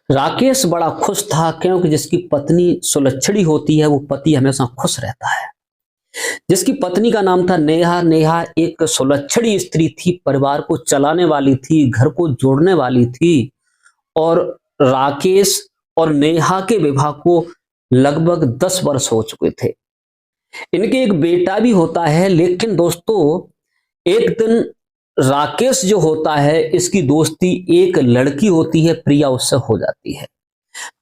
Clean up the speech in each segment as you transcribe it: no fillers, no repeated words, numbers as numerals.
राकेश बड़ा खुश था क्योंकि जिसकी पत्नी सुलक्षणी होती है वो पति हमेशा खुश रहता है। जिसकी पत्नी का नाम था नेहा। नेहा एक सुलक्षणी स्त्री थी, परिवार को चलाने वाली थी, घर को जोड़ने वाली थी। और राकेश और नेहा के विवाह को लगभग 10 वर्ष हो चुके थे। इनके एक बेटा भी होता है, लेकिन दोस्तों एक दिन राकेश जो होता है, इसकी दोस्ती एक लड़की होती है प्रिया, उससे हो जाती है।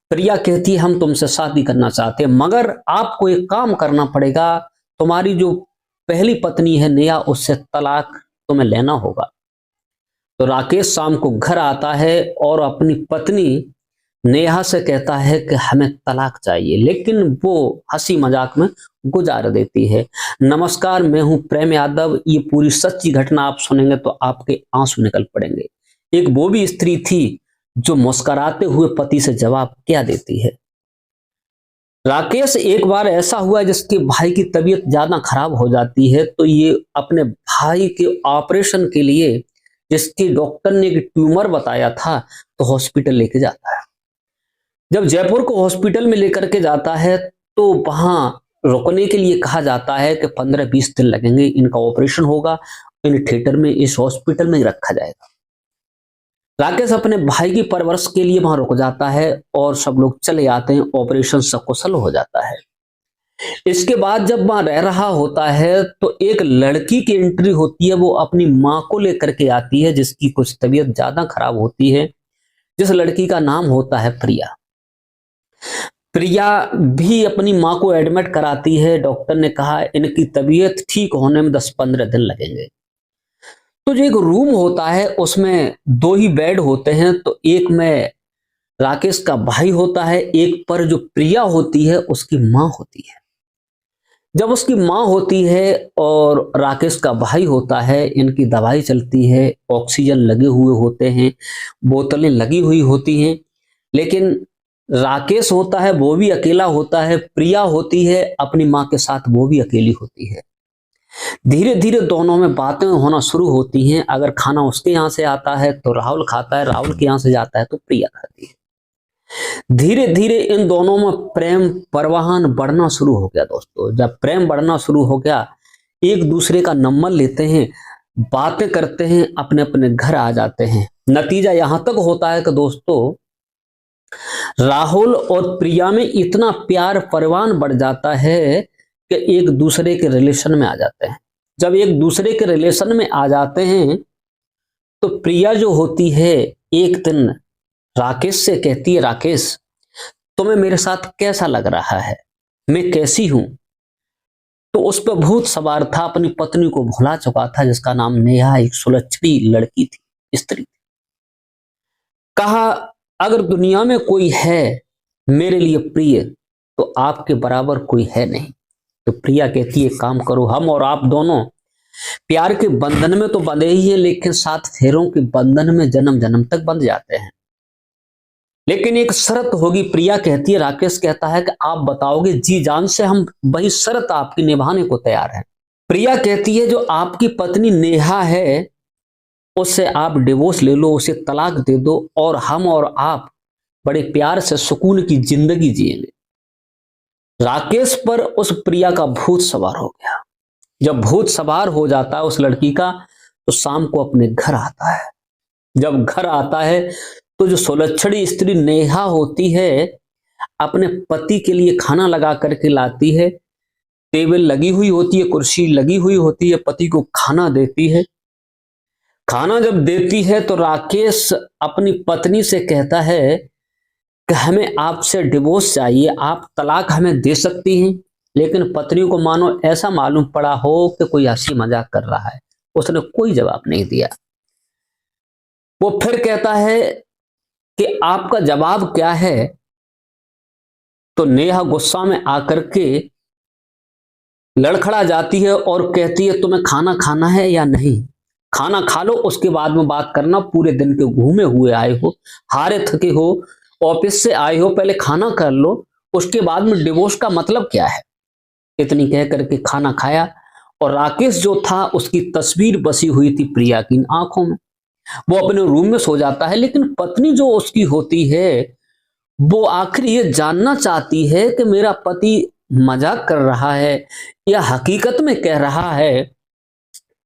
प्रिया कहती है हम तुमसे शादी करना चाहते हैं, मगर आपको एक काम करना पड़ेगा, तुम्हारी जो पहली पत्नी है नेहा, उससे तलाक तुम्हें लेना होगा। तो राकेश शाम को घर आता है और अपनी पत्नी नेहा से कहता है कि हमें तलाक चाहिए, लेकिन वो हंसी मजाक में गुजार देती है। नमस्कार, मैं हूं प्रेम यादव, ये पूरी सच्ची घटना आप सुनेंगे तो आपके आंसू निकल पड़ेंगे। एक वो भी स्त्री थी जो मुस्कुराते हुए पति से जवाब क्या देती है। राकेश एक बार ऐसा हुआ जिसके भाई की तबीयत ज्यादा खराब हो जाती है, तो ये अपने भाई के ऑपरेशन के लिए, जिसके डॉक्टर ने एक ट्यूमर बताया था, तो हॉस्पिटल लेके जाता है। जब जयपुर को हॉस्पिटल में लेकर के जाता है तो वहां रुकने के लिए कहा जाता है कि 15-20 दिन लगेंगे, इनका ऑपरेशन होगा, इन्हें थिएटर में, इस हॉस्पिटल में रखा जाएगा। राकेश अपने भाई की परवरिश के लिए वहां रुक जाता है और सब लोग चले आते हैं, ऑपरेशन सकुशल हो जाता है। इसके बाद जब वहां रह रहा होता है तो एक लड़की की एंट्री होती है, वो अपनी माँ को लेकर के आती है, जिसकी कुछ तबीयत ज्यादा खराब होती है, जिस लड़की का नाम होता है प्रिया। प्रिया भी अपनी माँ को एडमिट कराती है। डॉक्टर ने कहा इनकी तबीयत ठीक होने में 10-15 दिन लगेंगे। तो जो एक रूम होता है उसमें 2 ही बेड होते हैं, तो एक में राकेश का भाई होता है, एक पर जो प्रिया होती है उसकी माँ होती है। जब उसकी माँ होती है और राकेश का भाई होता है, इनकी दवाई चलती है, ऑक्सीजन लगे हुए होते हैं, बोतलें लगी हुई होती हैं, लेकिन राकेश होता है वो भी अकेला होता है, प्रिया होती है अपनी माँ के साथ, वो भी अकेली होती है। धीरे धीरे दोनों में बातें होना शुरू होती हैं। अगर खाना उसके यहाँ से आता है तो राहुल खाता है, राहुल के यहाँ से जाता है तो प्रिया खाती है। धीरे धीरे इन दोनों में प्रेम परवाहन बढ़ना शुरू हो गया। दोस्तों जब प्रेम बढ़ना शुरू हो गया, एक दूसरे का नंबर लेते हैं, बातें करते हैं, अपने अपने घर आ जाते हैं। नतीजा यहां तक होता है कि दोस्तों राहुल और प्रिया में इतना प्यार परवान बढ़ जाता है कि एक दूसरे के रिलेशन में आ जाते हैं। जब एक दूसरे के रिलेशन में आ जाते हैं तो प्रिया जो होती है एक दिन राकेश से कहती है, राकेश तुम्हें मेरे साथ कैसा लग रहा है, मैं कैसी हूं। तो उस पर भूत सवार था, अपनी पत्नी को भुला चुका था, जिसका नाम नेहा, एक सुलक्षणी लड़की थी, स्त्री थी। कहा अगर दुनिया में कोई है मेरे लिए प्रिय तो आपके बराबर कोई है नहीं। तो प्रिया कहती है काम करो, हम और आप दोनों प्यार के बंधन में तो बंधे ही हैं, लेकिन 7 फेरों के बंधन में जन्म जन्म तक बंध जाते हैं, लेकिन एक शर्त होगी। प्रिया कहती है, राकेश कहता है कि आप बताओगे जी जान से, हम वही शर्त आपकी निभाने को तैयार हैं। प्रिया कहती है जो आपकी पत्नी नेहा है उससे आप डिवोर्स ले लो, उसे तलाक दे दो, और हम और आप बड़े प्यार से सुकून की जिंदगी जिएंगे। राकेश पर उस प्रिया का भूत सवार हो गया। जब भूत सवार हो जाता है उस लड़की का, तो शाम को अपने घर आता है। जब घर आता है तो जो सुलक्षणी स्त्री नेहा होती है अपने पति के लिए खाना लगा करके लाती है, टेबल लगी हुई होती है, कुर्सी लगी हुई होती है, पति को खाना देती है। खाना जब देती है तो राकेश अपनी पत्नी से कहता है कि हमें आपसे डिवोर्स चाहिए, आप तलाक हमें दे सकती हैं। लेकिन पत्नी को मानो ऐसा मालूम पड़ा हो कि कोई हंसी मजाक कर रहा है, उसने कोई जवाब नहीं दिया। वो फिर कहता है कि आपका जवाब क्या है। तो नेहा गुस्सा में आकर के लड़खड़ा जाती है और कहती है तुम्हें खाना खाना है या नहीं, खाना खा लो उसके बाद में बात करना, पूरे दिन के घूमे हुए आए हो, हारे थके हो, ऑफिस से आए हो, पहले खाना कर लो, उसके बाद में डिवोर्स का मतलब क्या है। इतनी कह करके खाना खाया और राकेश जो था उसकी तस्वीर बसी हुई थी प्रिया की आंखों में। वो अपने रूम में सो जाता है, लेकिन पत्नी जो उसकी होती है वो आखिर ये जानना चाहती है कि मेरा पति मजाक कर रहा है या हकीकत में कह रहा है।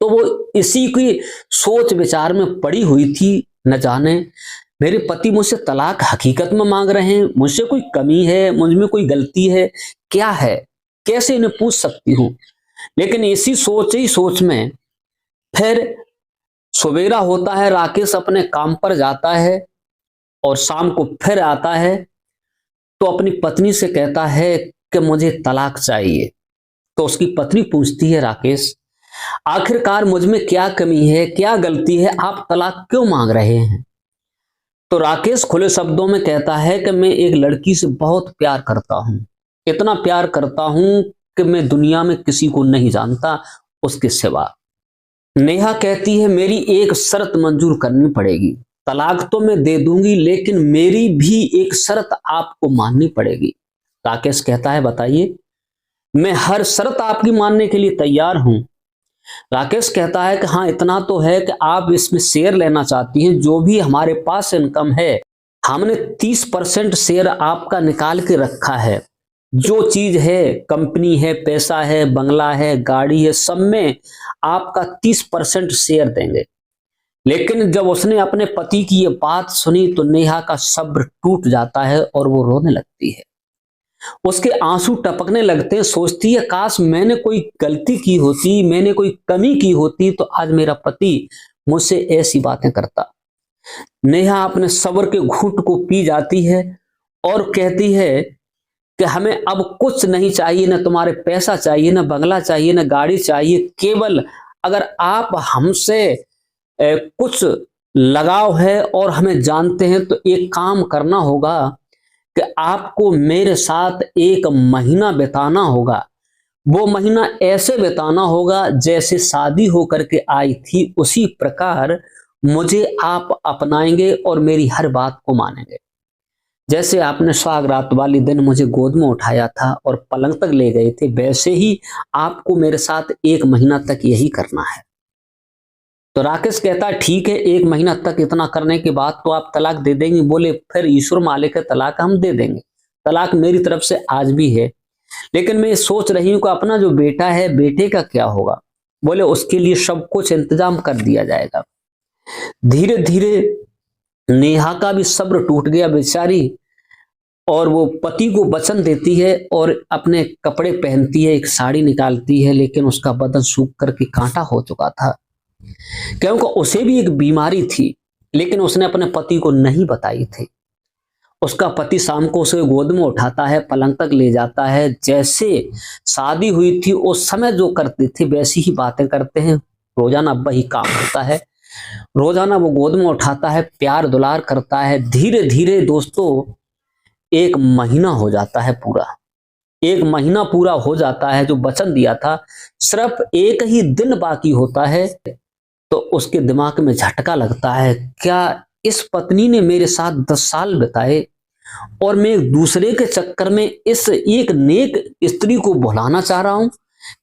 तो वो इसी की सोच विचार में पड़ी हुई थी। न जाने मेरे पति मुझसे तलाक हकीकत में मांग रहे हैं, मुझसे कोई कमी है, मुझ में कोई गलती है, क्या है, कैसे इन्हें पूछ सकती हूँ। लेकिन इसी सोच ही सोच में फिर सवेरा होता है, राकेश अपने काम पर जाता है और शाम को फिर आता है तो अपनी पत्नी से कहता है कि मुझे तलाक चाहिए। तो उसकी पत्नी पूछती है, राकेश आखिरकार मुझ में क्या कमी है, क्या गलती है, आप तलाक क्यों मांग रहे हैं। तो राकेश खुले शब्दों में कहता है कि मैं एक लड़की से बहुत प्यार करता हूं, इतना प्यार करता हूं कि मैं दुनिया में किसी को नहीं जानता उसके सिवा। नेहा कहती है मेरी एक शर्त मंजूर करनी पड़ेगी, तलाक तो मैं दे दूंगी लेकिन मेरी भी एक शर्त आपको माननी पड़ेगी। राकेश कहता है बताइए। मैं हर शर्त आपकी मानने के लिए तैयार हूं। राकेश कहता है कि हाँ इतना तो है कि आप इसमें शेयर लेना चाहती हैं, जो भी हमारे पास इनकम है हमने 30% शेयर आपका निकाल के रखा है। जो चीज है, कंपनी है, पैसा है, बंगला है, गाड़ी है, सब में आपका 30% शेयर देंगे। लेकिन जब उसने अपने पति की ये बात सुनी तो नेहा का सब्र टूट जाता है और वो रोने लगती है। उसके आंसू टपकने लगते हैं, सोचती है काश मैंने कोई गलती की होती, मैंने कोई कमी की होती तो आज मेरा पति मुझसे ऐसी बातें करता। नेहा अपने सब्र के घूंट को पी जाती है और कहती है कि हमें अब कुछ नहीं चाहिए, ना तुम्हारे पैसा चाहिए, ना बंगला चाहिए, ना गाड़ी चाहिए, केवल अगर आप हमसे कुछ लगाव है और हमें जानते हैं तो एक काम करना होगा कि आपको मेरे साथ एक महीना बिताना होगा। वो महीना ऐसे बिताना होगा जैसे शादी होकर के आई थी उसी प्रकार मुझे आप अपनाएंगे और मेरी हर बात को मानेंगे। जैसे आपने सुहाग रात वाली दिन मुझे गोद में उठाया था और पलंग तक ले गए थे, वैसे ही आपको मेरे साथ एक महीना तक यही करना है। तो राकेश कहता है ठीक है, एक महीना तक इतना करने के बाद तो आप तलाक दे देंगे। बोले फिर ईश्वर मालिक है, तलाक हम दे देंगे, तलाक मेरी तरफ से आज भी है। लेकिन मैं सोच रही हूं कि अपना जो बेटा है, बेटे का क्या होगा। बोले उसके लिए सब कुछ इंतजाम कर दिया जाएगा। धीरे धीरे नेहा का भी सब्र टूट गया बेचारी, और वो पति को वचन देती है और अपने कपड़े पहनती है, एक साड़ी निकालती है, लेकिन उसका बदन सूख करके कांटा हो चुका था क्योंकि उसे भी एक बीमारी थी, लेकिन उसने अपने पति को नहीं बताई थी। उसका पति शाम को उसे गोद में उठाता है, पलंग तक ले जाता है, जैसे शादी हुई थी उस समय जो करते थे वैसी ही बातें करते हैं। रोजाना वही काम होता है, रोजाना वो गोद में उठाता है, प्यार दुलार करता है। धीरे धीरे दोस्तों एक महीना हो जाता है पूरा, एक महीना पूरा हो जाता है जो वचन दिया था, सिर्फ एक ही दिन बाकी होता है। तो उसके दिमाग में झटका लगता है, क्या इस पत्नी ने मेरे साथ 10 साल बिताए और मैं एक दूसरे के चक्कर में इस एक नेक स्त्री को भुलाना चाह रहा हूं।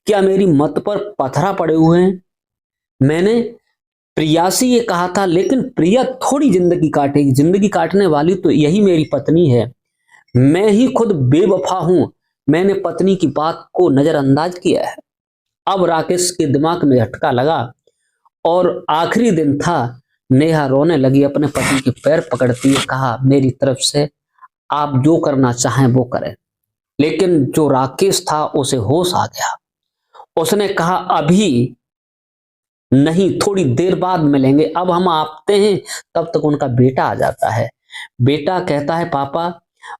क्या मेरी मत पर पत्थरा पड़े हुए हैं। मैंने प्रिया से ये कहा था, लेकिन प्रिया थोड़ी जिंदगी काटेगी, जिंदगी काटने वाली तो यही मेरी पत्नी है। मैं ही खुद बेवफा हूं, मैंने पत्नी की बात को नजरअंदाज किया है। अब राकेश के दिमाग में झटका लगा और आखिरी दिन था। नेहा रोने लगी, अपने पति के पैर पकड़ती है, कहा मेरी तरफ से आप जो करना चाहें वो करें। लेकिन जो राकेश था उसे होश आ गया। उसने कहा अभी नहीं, थोड़ी देर बाद मिलेंगे, अब हम आते हैं। तब तक उनका बेटा आ जाता है। बेटा कहता है पापा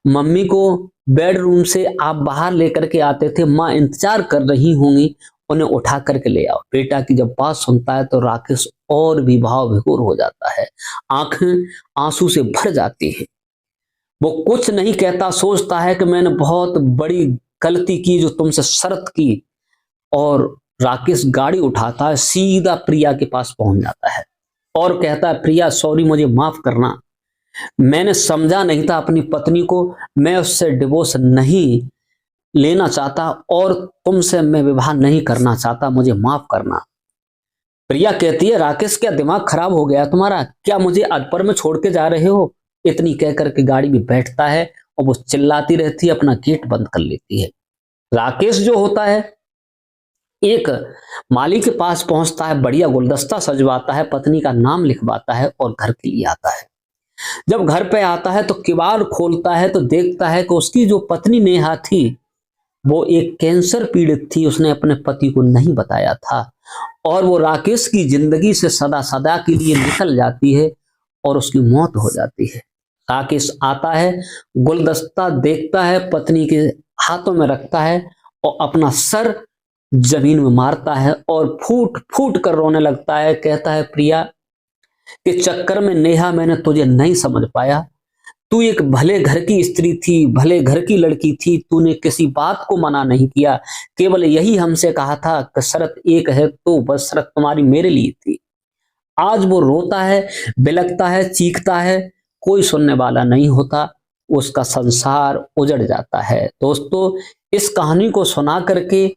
मम्मी को बेडरूम से आप बाहर लेकर के आते थे, माँ इंतजार कर रही होंगी, उन्हें उठा करके ले आओ। बेटा की जब बात सुनता है तो राकेश और भी भाव विभोर हो जाता है, आंखें आंसू से भर जाती है। वो कुछ नहीं कहता, सोचता है कि मैंने बहुत बड़ी गलती की जो तुमसे शर्त की। और राकेश गाड़ी उठाता है, सीधा प्रिया के पास पहुंच जाता है और कहता है प्रिया सॉरी, मुझे माफ करना, मैंने समझा नहीं था अपनी पत्नी को, मैं उससे डिवोर्स नहीं लेना चाहता और तुमसे मैं विवाह नहीं करना चाहता, मुझे माफ करना। प्रिया कहती है राकेश क्या दिमाग खराब हो गया तुम्हारा, क्या मुझे अधपर में छोड़ के जा रहे हो। इतनी कह करके गाड़ी में बैठता है और वो चिल्लाती रहती है, अपना गेट बंद कर लेती है। राकेश जो होता है एक माली के पास पहुंचता है, बढ़िया गुलदस्ता सजवाता है, पत्नी का नाम लिखवाता है और घर के लिए आता है। जब घर पे आता है तो किवाड़ खोलता है तो देखता है कि उसकी जो पत्नी नेहा थी वो एक कैंसर पीड़ित थी, उसने अपने पति को नहीं बताया था और वो राकेश की जिंदगी से सदा सदा के लिए निकल जाती है और उसकी मौत हो जाती है। राकेश आता है, गुलदस्ता देखता है, पत्नी के हाथों में रखता है और अपना सर जमीन में मारता है और फूट फूट कर रोने लगता है। कहता है, प्रिया के चक्कर में नेहा मैंने तुझे नहीं समझ पाया। तू एक भले घर की स्त्री थी, भले घर की लड़की थी, तूने किसी बात को मना नहीं किया, केवल यही हमसे कहा था कि शर्त एक है, तो बस शर्त तुम्हारी मेरे लिए थी। आज वो रोता है, बिलखता है, चीखता है, कोई सुनने वाला नहीं होता, उसका संसार उजड़ जाता है। दोस्तों, इस कहानी को सुना करके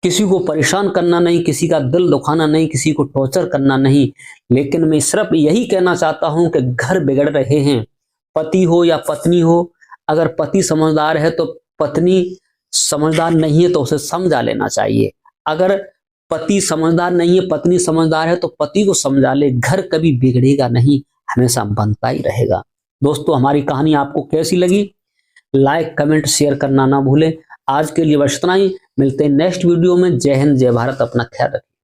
किसी को परेशान करना नहीं, किसी का दिल दुखाना नहीं, किसी को टॉर्चर करना नहीं, लेकिन मैं सिर्फ यही कहना चाहता हूं कि घर बिगड़ रहे हैं, पति हो या पत्नी हो, अगर पति समझदार है तो पत्नी समझदार नहीं है तो उसे समझा लेना चाहिए। अगर पति समझदार नहीं है, पत्नी समझदार है तो पति को समझा ले, घर कभी बिगड़ेगा नहीं, हमेशा बनता ही रहेगा। दोस्तों, हमारी कहानी आपको कैसी लगी? लाइक, कमेंट, शेयर करना ना भूलें। आज के लिए बस इतना ही, मिलते हैं नेक्स्ट वीडियो में। जय हिंद, जय भारत, अपना ख्याल रखें।